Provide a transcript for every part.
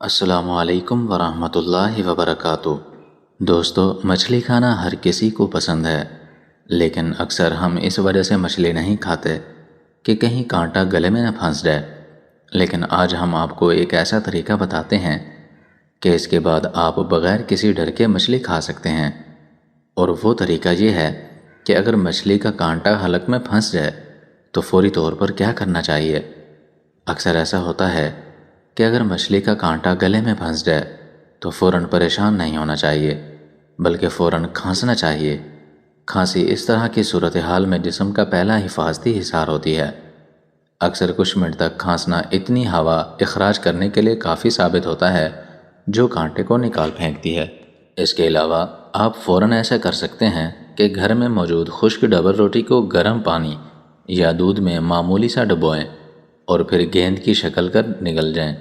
السلام علیکم ورحمۃ اللہ وبرکاتہ۔ دوستو، مچھلی کھانا ہر کسی کو پسند ہے، لیکن اکثر ہم اس وجہ سے مچھلی نہیں کھاتے کہ کہیں کانٹا گلے میں نہ پھنس جائے۔ لیکن آج ہم آپ کو ایک ایسا طریقہ بتاتے ہیں کہ اس کے بعد آپ بغیر کسی ڈر کے مچھلی کھا سکتے ہیں۔ اور وہ طریقہ یہ ہے کہ اگر مچھلی کا کانٹا حلق میں پھنس جائے تو فوری طور پر کیا کرنا چاہیے۔ اکثر ایسا ہوتا ہے کہ اگر مچھلی کا کانٹا گلے میں پھنس جائے تو فوراً پریشان نہیں ہونا چاہیے، بلکہ فوراً کھانسنا چاہیے۔ کھانسی اس طرح کی صورتحال میں جسم کا پہلا حفاظتی حصار ہوتی ہے۔ اکثر کچھ منٹ تک کھانسنا اتنی ہوا اخراج کرنے کے لیے کافی ثابت ہوتا ہے جو کانٹے کو نکال پھینکتی ہے۔ اس کے علاوہ آپ فوراً ایسا کر سکتے ہیں کہ گھر میں موجود خشک ڈبل روٹی کو گرم پانی یا دودھ میں معمولی سا ڈبوئیں اور پھر گیند کی شکل کر نگل جائیں۔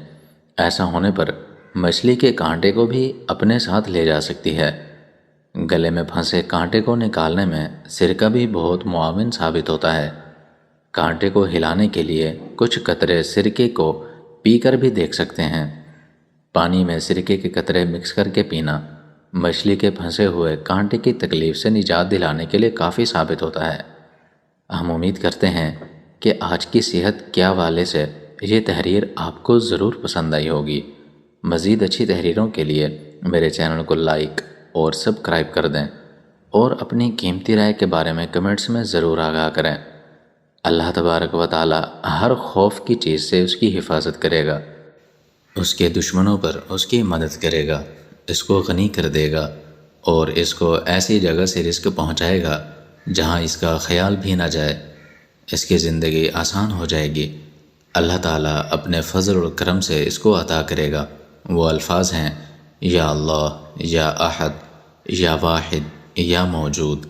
ایسا ہونے پر مچھلی کے کانٹے کو بھی اپنے ساتھ لے جا سکتی ہے۔ گلے میں پھنسے کانٹے کو نکالنے میں سرکہ بھی بہت معاون ثابت ہوتا ہے۔ کانٹے کو ہلانے کے لیے کچھ قطرے سرکے کو پی کر بھی دیکھ سکتے ہیں۔ پانی میں سرکے کے قطرے مکس کر کے پینا مچھلی کے پھنسے ہوئے کانٹے کی تکلیف سے نجات دلانے کے لیے کافی ثابت ہوتا ہے۔ ہم امید کرتے ہیں کہ آج کی صحت کے حوالے سے یہ تحریر آپ کو ضرور پسند آئی ہوگی۔ مزید اچھی تحریروں کے لیے میرے چینل کو لائک اور سبسکرائب کر دیں اور اپنی قیمتی رائے کے بارے میں کمنٹس میں ضرور آگاہ کریں۔ اللہ تبارک و تعالی ہر خوف کی چیز سے اس کی حفاظت کرے گا، اس کے دشمنوں پر اس کی مدد کرے گا، اس کو غنی کر دے گا اور اس کو ایسی جگہ سے رزق پہنچائے گا جہاں اس کا خیال بھی نہ جائے۔ اس کی زندگی آسان ہو جائے گی۔ اللہ تعالیٰ اپنے فضل و کرم سے اس کو عطا کرے گا۔ وہ الفاظ ہیں: یا اللہ، یا احد، یا واحد، یا موجود،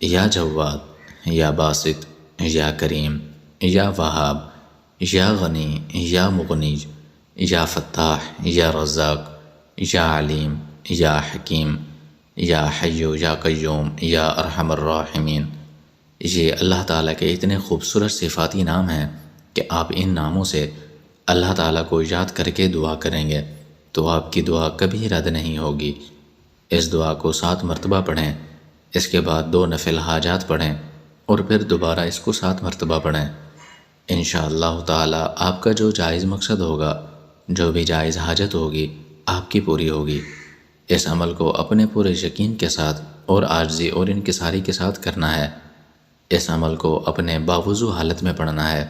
یا جواد، یا باسط، یا کریم، یا وہاب، یا غنی، یا مغنی، یا فتاح، یا رزاق، یا علیم، یا حکیم، یا حی، یا قیوم، یا ارحم الراحمین۔ یہ اللہ تعالیٰ کے اتنے خوبصورت صفاتی نام ہیں کہ آپ ان ناموں سے اللہ تعالیٰ کو یاد کر کے دعا کریں گے تو آپ کی دعا کبھی رد نہیں ہوگی۔ اس دعا کو 7 مرتبہ پڑھیں، اس کے بعد 2 نفل حاجات پڑھیں اور پھر دوبارہ اس کو 7 مرتبہ پڑھیں۔ انشاءاللہ تعالیٰ آپ کا جو جائز مقصد ہوگا، جو بھی جائز حاجت ہوگی، آپ کی پوری ہوگی۔ اس عمل کو اپنے پورے یقین کے ساتھ اور عاجزی اور انکساری کے ساتھ کرنا ہے۔ اس عمل کو اپنے باوضو حالت میں پڑھنا ہے۔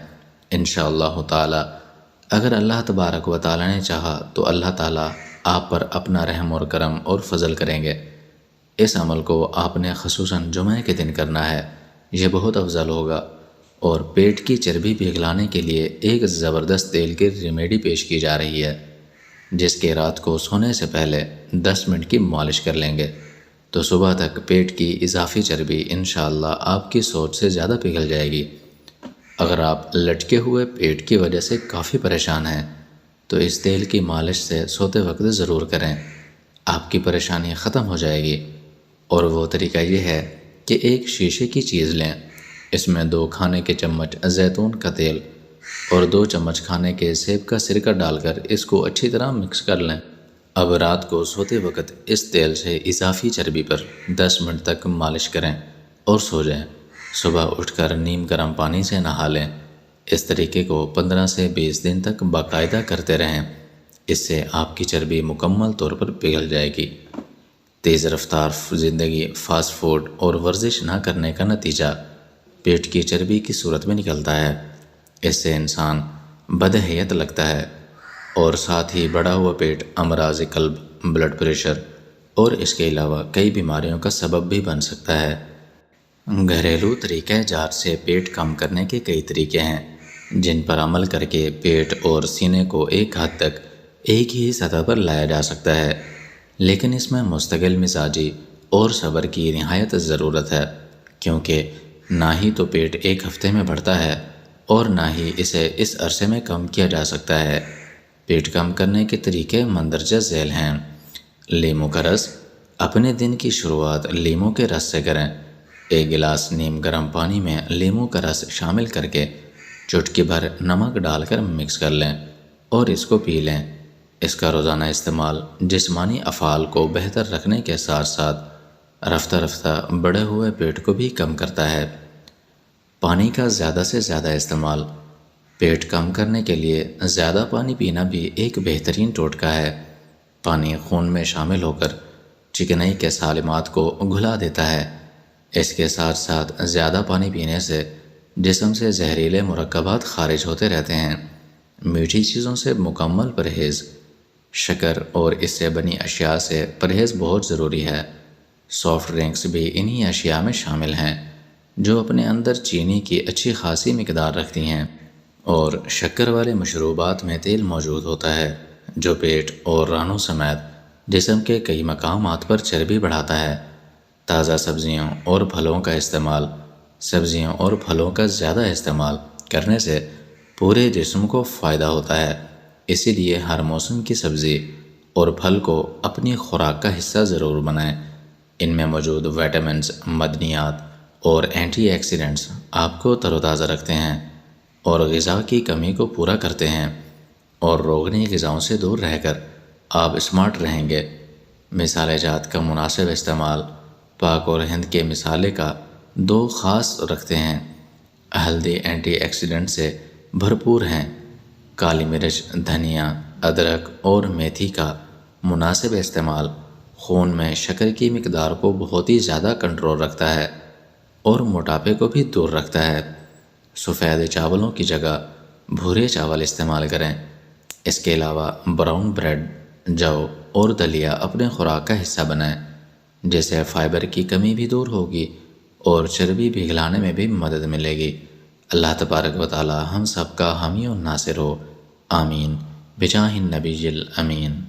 انشاءاللہ تعالی اگر اللہ تبارک و تعالی نے چاہا تو اللہ تعالی آپ پر اپنا رحم اور کرم اور فضل کریں گے۔ اس عمل کو آپ نے خصوصاً جمعہ کے دن کرنا ہے، یہ بہت افضل ہوگا۔ اور پیٹ کی چربی پگھلانے کے لیے ایک زبردست تیل کی ریمیڈی پیش کی جا رہی ہے، جس کے رات کو سونے سے پہلے 10 منٹ کی مالش کر لیں گے تو صبح تک پیٹ کی اضافی چربی انشاءاللہ آپ کی سوچ سے زیادہ پگھل جائے گی۔ اگر آپ لٹکے ہوئے پیٹ کی وجہ سے کافی پریشان ہیں تو اس تیل کی مالش سے سوتے وقت ضرور کریں، آپ کی پریشانی ختم ہو جائے گی۔ اور وہ طریقہ یہ ہے کہ ایک شیشے کی چیز لیں، اس میں 2 کھانے کے چمچ زیتون کا تیل اور 2 چمچ کھانے کے سیب کا سرکہ ڈال کر اس کو اچھی طرح مکس کر لیں۔ اب رات کو سوتے وقت اس تیل سے اضافی چربی پر 10 منٹ تک مالش کریں اور سو جائیں۔ صبح اٹھ کر نیم گرم پانی سے نہا لیں۔ اس طریقے کو 15 سے 20 دن تک باقاعدہ کرتے رہیں، اس سے آپ کی چربی مکمل طور پر پگھل جائے گی۔ تیز رفتار زندگی، فاسٹ فوڈ اور ورزش نہ کرنے کا نتیجہ پیٹ کی چربی کی صورت میں نکلتا ہے۔ اس سے انسان بدحیت لگتا ہے اور ساتھ ہی بڑا ہوا پیٹ امراض قلب، بلڈ پریشر اور اس کے علاوہ کئی بیماریوں کا سبب بھی بن سکتا ہے۔ گھریلو طریقہ جات سے پیٹ کم کرنے کے کئی طریقے ہیں جن پر عمل کر کے پیٹ اور سینے کو ایک حد تک ایک ہی سطح پر لایا جا سکتا ہے، لیکن اس میں مستقل مزاجی اور صبر کی نہایت ضرورت ہے، کیونکہ نہ ہی تو پیٹ ایک ہفتے میں بڑھتا ہے اور نہ ہی اسے اس عرصے میں کم کیا جا سکتا ہے۔ پیٹ کم کرنے کے طریقے مندرجہ ذیل ہیں۔ لیموں کا رس، اپنے دن کی شروعات لیموں کے رس سے کریں۔ 1 گلاس نیم گرم پانی میں لیموں کا رس شامل کر کے چٹکی بھر نمک ڈال کر مکس کر لیں اور اس کو پی لیں۔ اس کا روزانہ استعمال جسمانی افعال کو بہتر رکھنے کے ساتھ ساتھ رفتہ رفتہ بڑھے ہوئے پیٹ کو بھی کم کرتا ہے۔ پانی کا زیادہ سے زیادہ استعمال پیٹ کم کرنے کے لیے زیادہ پانی پینا بھی ایک بہترین ٹوٹکا ہے۔ پانی خون میں شامل ہو کر چکنائی کے سالمات کو گھلا دیتا ہے۔ اس کے ساتھ ساتھ زیادہ پانی پینے سے جسم سے زہریلے مرکبات خارج ہوتے رہتے ہیں۔ میٹھی چیزوں سے مکمل پرہیز، شکر اور اس سے بنی اشیاء سے پرہیز بہت ضروری ہے۔ سافٹ ڈرنکس بھی انہی اشیاء میں شامل ہیں جو اپنے اندر چینی کی اچھی خاصی مقدار رکھتی ہیں، اور شکر والے مشروبات میں تیل موجود ہوتا ہے جو پیٹ اور رانوں سمیت جسم کے کئی مقامات پر چربی بڑھاتا ہے۔ تازہ سبزیوں اور پھلوں کا استعمال، سبزیوں اور پھلوں کا زیادہ استعمال کرنے سے پورے جسم کو فائدہ ہوتا ہے۔ اسی لیے ہر موسم کی سبزی اور پھل کو اپنی خوراک کا حصہ ضرور بنائیں۔ ان میں موجود وٹامنز، معدنیات اور اینٹی آکسیڈنٹس آپ کو تر و تازہ رکھتے ہیں اور غذا کی کمی کو پورا کرتے ہیں، اور روغنی غذاؤں سے دور رہ کر آپ اسمارٹ رہیں گے۔ مصالحہ جات کا مناسب استعمال پاک اور ہند کے مصالحے کا دو خاص رکھتے ہیں۔ ہلدی اینٹی آکسیڈنٹ سے بھرپور ہیں۔ کالی مرچ، دھنیا، ادرک اور میتھی کا مناسب استعمال خون میں شکر کی مقدار کو بہت ہی زیادہ کنٹرول رکھتا ہے اور موٹاپے کو بھی دور رکھتا ہے۔ سفید چاولوں کی جگہ بھورے چاول استعمال کریں۔ اس کے علاوہ براؤن بریڈ، جو اور دلیا اپنے خوراک کا حصہ بنائیں، جس سے فائبر کی کمی بھی دور ہوگی اور چربی پگھلانے میں بھی مدد ملے گی۔ اللہ تبارک و تعالی ہم سب کا حامی و ناصر ہو، آمین، بجاہ النبی الامین۔